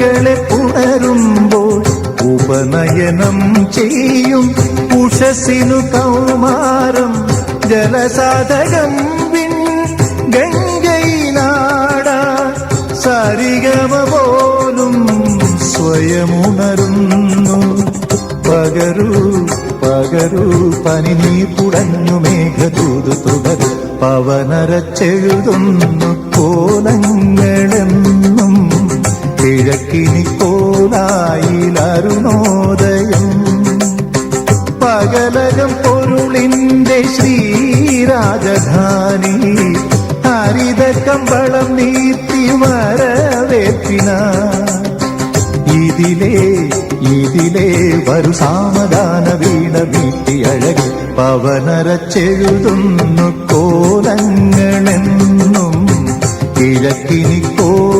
ഓർമ്മകളെ പുണരുമ്പോൾ ഉപനയനം ചെയ്യും ഉഷസിനു കൗമാരം ജലസാധകം വിൺ ഗംഗയിലാട സരിഗമ പോലും സ്വയമുണരുന്നു. പകരൂ പകരൂ പനിനീ പുടഞ്ഞു മേഘദൂത് തുടരും പവനരച്ചെഴുതുന്നു കോലങ്ങളെന്നും കിഴക്കിനി കോലായിലരുണോദയം. പകലകം പൊരുളിന്റെ ശ്രീരാജധാനി ഹരിത കമ്പളം നീത്തി വരവേൽപ്പിന. ഇതിലേ വരു സാമദാന വീണ വീട്ടി അഴകി പവനരച്ചെഴുതുന്നു കോലങ്ങളെന്നും കിഴക്കിനി കോല